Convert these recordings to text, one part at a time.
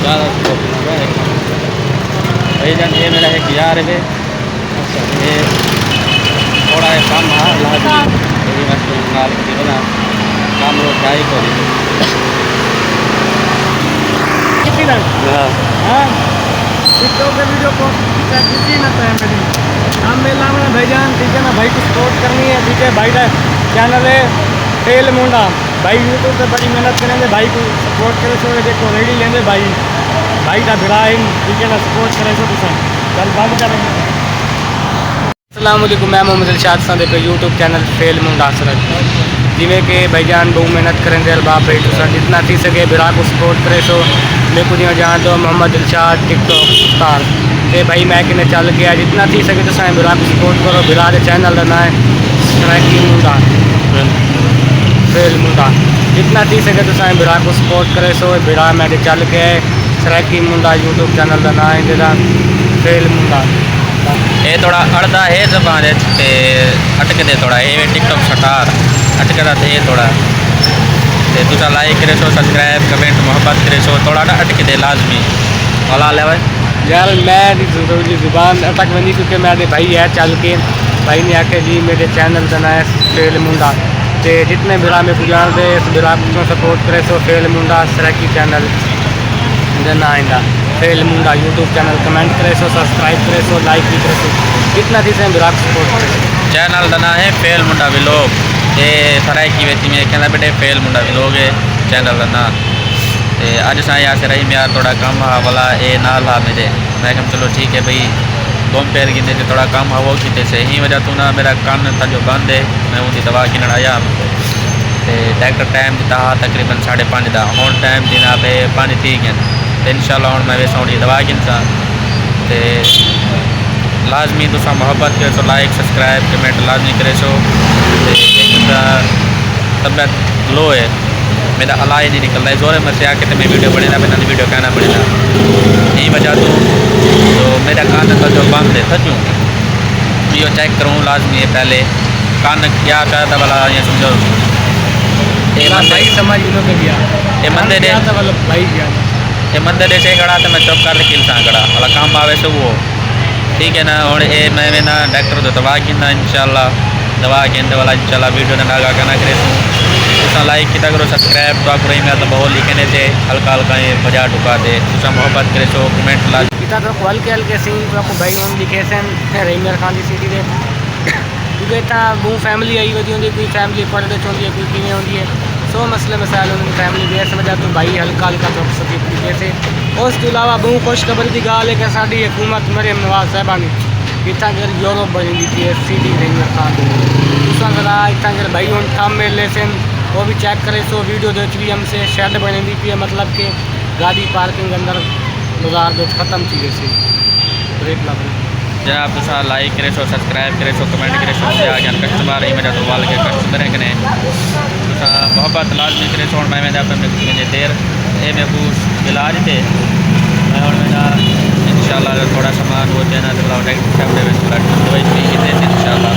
ज़्यादा भाई जान ये मेरा 1000 रुपये। अच्छा ये थोड़ा कम है लाजमी नाल की बना काम रो ट्राई करी। हाँ टिकटॉक पे वीडियो पोस्ट की ना तो मेरी हम मेला में भाईजान ठीक है ना भाई को सपोर्ट करनी है ठीक है। भाई का चैनल है फेल मुंडा भाई यूट्यूब पे बड़ी मेहनत करेंगे भाई को सपोर्ट करे सो देखो रेडी लेंगे भाई का भिड़ा है ठीक है ना सपोर्ट करे सो तुम कल बंद करेंगे। अस्सलाम वालेकुम मैं मोहम्मद इरशाद सादे पे यूट्यूब चैनल फेल मुंडा सरत जिमें कि भाईजान बहुत मेहनत करेंगे बाप भाई तुम जितना थी सके भिड़ा को सपोर्ट करे सो मेरे को जान दो मोहम्मद इरशाद टिकटॉक स्टार ते भाई मैं कि चल गया जितना थी सके तो भिड़ा को सपोर्ट करो। भिड़ा के चैनल का नाम है सराकी मुंडा फेल मुंडा जितना थी सके तो भिड़ा को सपोर्ट करे सो भिड़ा मैं चल गया सराकी मुंडा यूट्यूब चैनल का नाम है फेल मुंडा। ये थोड़ा अड़दा है जबान अटक दे थोड़ा ये टिकटॉक स्टार अटकदा थे थोड़ा ते तुसा लाइक करे सो सब्सक्राइब कमेंट मोहब्बत करे सो थोड़ा अटक दे लाजमी वाला ले भाई यार मैं जुबान अटक बनी क्योंकि मैंने भाई है चल के भाई ने आके जी मेरे चैनल का नाम है फेल मुंडा ते जितने भिड़ा में पुजान दे इस भिड़ा को सपोर्ट करे सो फेल मुंडा सराकी चैनल ना आइंदा फेल मुंडा यूट्यूब चैनल कमेंट करे सो सब्सक्राइब करे सो लाइक भी करे सो जितना थी से भिड़ा सपोर्ट करे चैनल का नाम है फेल मुंडा व्लॉग ये सराकी वेची में कहना बेटे फेल मुंडा व्लॉग है चैनल का नाम। अज साई आसे रही मैं यार थोड़ा कम हा वाला ये नाल हा मेरे मैं कहा चलो ठीक है भाई बम पैर गिनते थे थोड़ा कम हा वो किते से ही वजह तू ना मेरा कान था जो बंद है मैं उनकी दवा गिनन आया तो डॉक्टर टाइम दिता हा तकरीबन 5:30 का हूँ टाइम दिना पे 5 थी गए तो इंशाल्लाह हूँ मैं वैसा उनकी दवा गिनसा तो लाजमी तुसा मोहब्बत करे सो लाइक सब्सक्राइब कमेंट लाजमी करे सो तबियत लो है मेरा अलाई नहीं निकल रहा है जोर में से आके तो मैं वीडियो बनेना मैंने वीडियो कहना पड़ेगा यही वजह तो मेरा कान का जो बंद है सचूँ यो चेक करूँ लाजमी है पहले कान क्या कहता वाला ये समझो ये मंदिर से खड़ा तो मैं चुप कर किलसा खड़ा वाला काम आवे से वो ठीक है ना। और ये मैं ना डॉक्टर तो दवा गिनना इंशाल्लाह दवा गिनने वाला इंशाल्लाह वीडियो ने नागा करना करे तुसा लाइक किया करो सब्सक्राइब तो करो मैं तो बहुत लिखने से हल्का हल्का बजा टुका दे तुसा मोहब्बत करे सो कमेंट ला किता तो हल्के हल्के सीन तो आपको भाई हम लिखे सन रेंगर खान की सिटी दे क्योंकि इतना वो फैमिली आई होती होंगी कोई फैमिली पढ़ते होती है कोई किमें होती है सो मसले मसाइल उन्होंने फैमिली दे समझा तो भाई हल्का हल्का चुप सकी तरीके से। उस अलावा बहुत खुशखबरी की गाल है कि साड़ी हुकूमत मरियम नवाज साहबानी इतना कर यूरोप बनी थी सिटी रेंगर खान दूसरा जरा इतना कर भाई हम काम में ले सन वो भी चेक करे सो वीडियो देख भी हमसे शेड बनी दी थी मतलब कि गाड़ी पार्किंग अंदर बाजार दो खत्म थी जैसे ब्रेक लग रही जनाब तुसा लाइक करे सो सब्सक्राइब करे सो कमेंट करे सो आ गया कस्टमर ही मेरा तो वाल के कस्टमर है कने तुसा मोहब्बत लाजमी करे सो मैं मुझे देर ये मैं कुछ इलाज थे मैं और मेरा इंशाल्लाह थोड़ा सामान वो देना तो दवाई इंशाल्लाह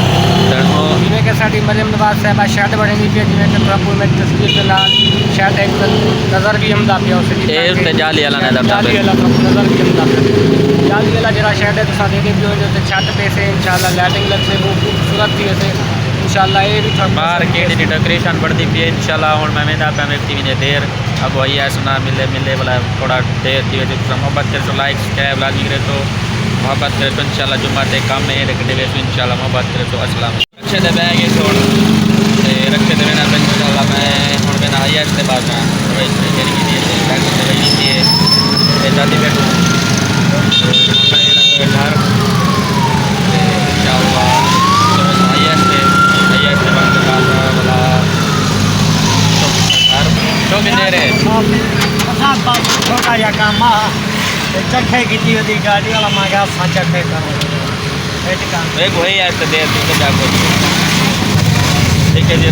जिमें कि साड़ी मरियम नवाज साहबा शर्ट बनी थी जिमें कि प्रभु में तस्वीर के नाल शर्ट एक नज़र भी हमदा पिया उसे जाली वाला नज़र नज़र भी हमदा जाली वाला जरा शर्ट है तो दे भी हो छत पे से इंशाल्लाह लाइटिंग लग से वो खूबसूरत थी ऐसे इंशाल्लाह ये भी मार्केट की डेकोरेशन बढ़ती पी है इंशाल्लाह हूँ मैं व्यक्ति भी देर अब वही है सुना मिले मिले वाला थोड़ा देर थी वजह मोहब्बत करे तो लाइक सब्सक्राइब लाजमी करे तो मोहब्बत करे तो इंशाल्लाह जुम्मा से काम में रखते हुए तो इंशाल्लाह मोहब्बत करे तो अस्सलाम रखे दे बैग है छोड़ रखे दे ना इंशाल्लाह मैं हूँ मैं आई इसके बाद में जाती बैठूँ घर छोटा या काम चखे की गाड़ी वाला मांगा चखे वही है देर ठीक है जी